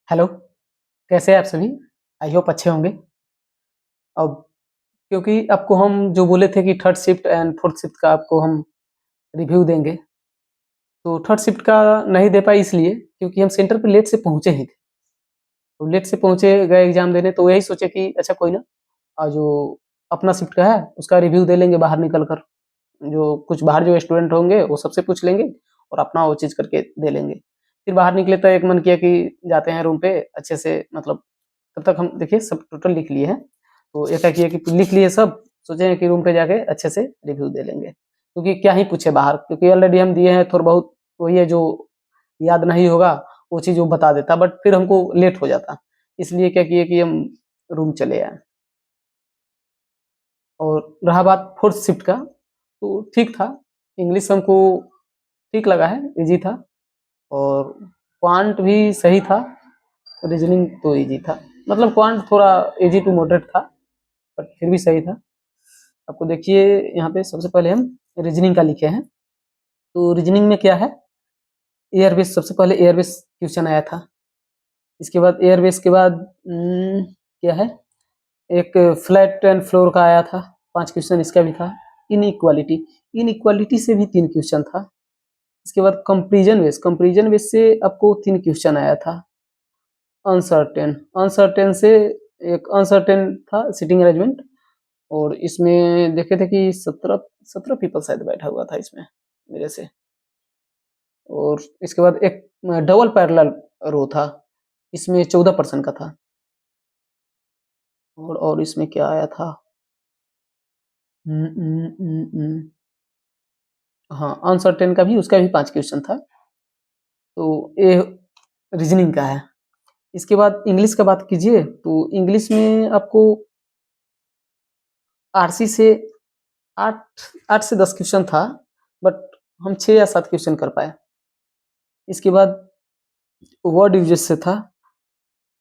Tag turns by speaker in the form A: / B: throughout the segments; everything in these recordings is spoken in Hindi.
A: हेलो, कैसे हैं आप सभी? आई होप अच्छे होंगे। अब क्योंकि आपको हम जो बोले थे कि third shift and fourth shift का आपको हम रिव्यू देंगे, तो थर्ड शिफ्ट का नहीं दे पाए इसलिए क्योंकि हम सेंटर पे लेट से पहुँचे ही थे। तो लेट से पहुँचे, गए एग्ज़ाम देने तो यही सोचे कि अच्छा कोई ना जो अपना शिफ्ट का है उसका रिव्यू दे लेंगे बाहर निकल कर। जो कुछ बाहर जो स्टूडेंट होंगे वो सबसे पूछ लेंगे और अपना वो चीज़ करके दे लेंगे। फिर बाहर निकले तो एक मन किया कि जाते हैं रूम पे अच्छे से मतलब तब तक हम देखिए सब टोटल लिख लिए हैं। तो ऐसा किया कि लिख लिए सब, सोचे हैं कि रूम पे जाके अच्छे से रिव्यू दे लेंगे। क्योंकि क्या ही पूछे बाहर, क्योंकि ऑलरेडी हम दिए हैं थोड़ा बहुत, वही है जो याद नहीं होगा वो चीज़ वो बता देता, बट फिर हमको लेट हो जाता। इसलिए क्या किए कि हम रूम चले आए। और रहा बात फोर्थ शिफ्ट का, तो ठीक था। इंग्लिश हमको ठीक लगा है, ईज़ी था। और क्वांट भी सही था, रीजनिंग तो ईज़ी था। मतलब क्वांट थोड़ा ईज़ी टू मॉडरेट था, बट फिर भी सही था। आपको देखिए यहाँ पे सबसे पहले हम रीजनिंग का लिखे हैं। तो रीजनिंग में क्या है, एयरबेस, सबसे पहले एयरबेस क्वेश्चन आया था। इसके बाद एयरबेस के बाद क्या है, एक फ्लैट एंड फ्लोर का आया था, 5 क्वेश्चन इसका भी था। इनइक्वालिटी, इनइक्वालिटी से भी 3 क्वेश्चन था। इसके बाद कंपैरिजन बेस से आपको 3 क्वेश्चन आया था। अनसर्टेन, अनसर्टेन से एक अनसर्टेन था सीटिंग अरेंजमेंट, और इसमें देखे थे कि 17 पीपल शायद बैठा हुआ था इसमें मेरे से। और इसके बाद एक डबल पैरेलल रो था, इसमें 14 पर्सन का था। और इसमें क्या आया था, हाँ अनसर्टेन का भी, उसका भी 5 क्वेश्चन था। तो ये रीजनिंग का है। इसके बाद इंग्लिश का बात कीजिए तो इंग्लिश में आपको आरसी से 8 से 10 क्वेश्चन था, बट हम 6 या 7 क्वेश्चन कर पाए। इसके बाद वर्ड यूजेस से था,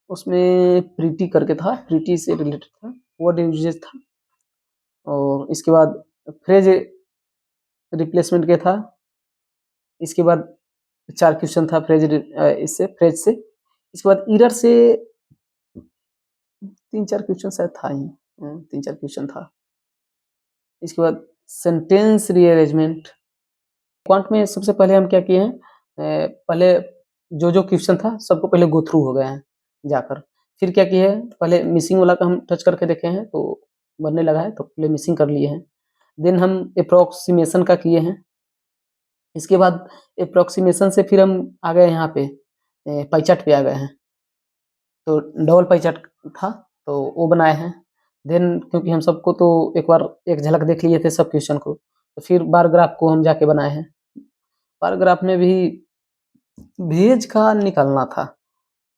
A: उसमें प्रीटी करके था, प्रीटी से रिलेटेड था, वर्ड यूजेस था। और इसके बाद फ्रेज रिप्लेसमेंट के था। इसके बाद 4 क्वेश्चन था इससे फ्रेज से। इसके बाद ईरर से 3-4 क्वेश्चन शायद था ही, 3-4 क्वेश्चन था। इसके बाद सेंटेंस रीअरेंजमेंट। क्वांट में सबसे पहले हम क्या किए हैं, पहले जो क्वेश्चन था सबको पहले गो थ्रू हो गए हैं जाकर। फिर क्या किए हैं, पहले मिसिंग वाला का हम टच करके देखे हैं तो बनने लगा है, तो पहले मिसिंग कर लिए हैं। देन हम अप्रोक्सीमेशन का किए हैं। इसके बाद अप्रोक्सीमेशन से फिर हम आ गए यहाँ पे पाई चार्ट पे आ गए हैं। तो डबल पाई चार्ट था तो वो बनाए हैं। देन क्योंकि हम सबको तो एक बार एक झलक देख लिए थे सब क्वेश्चन को, तो फिर बार ग्राफ को हम जाके बनाए हैं। बार ग्राफ में भी वेज का निकलना था,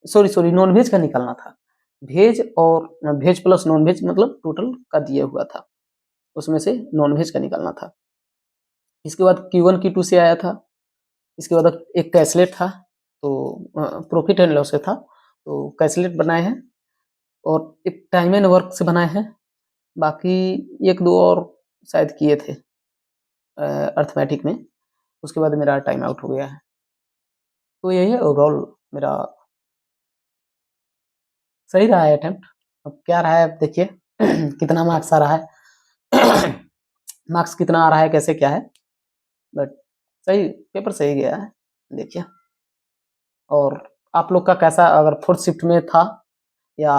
A: सॉरी नॉन वेज का निकलना था। वेज और वेज प्लस नॉन वेज मतलब टोटल का दिया हुआ था, उसमें से नॉन वेज का निकलना था। इसके बाद Q1 Q2 से आया था। इसके बाद एक कैसलेट था, तो प्रॉफिट एंड लॉस से था, तो कैसलेट बनाए हैं। और एक टाइम एंड वर्क से बनाए हैं। बाकी 1-2 और शायद किए थे अर्थमेटिक में। उसके बाद मेरा टाइम आउट हो गया है। तो यही है ओवरऑल मेरा, सही रहा है अटेम्प्ट। अब क्या रहा है अब देखिए कितना मार्क्स आ रहा है मार्क्स कितना आ रहा है, कैसे क्या है, बट सही पेपर सही गया है देखिए। और आप लोग का कैसा, अगर फोर्थ शिफ्ट में था या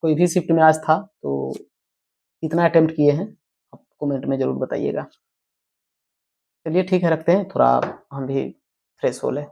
A: कोई भी शिफ्ट में आज था, तो कितना अटेम्प्ट किए हैं आप कमेंट में ज़रूर बताइएगा। चलिए ठीक है, रखते हैं, थोड़ा हम भी फ्रेश हो लें।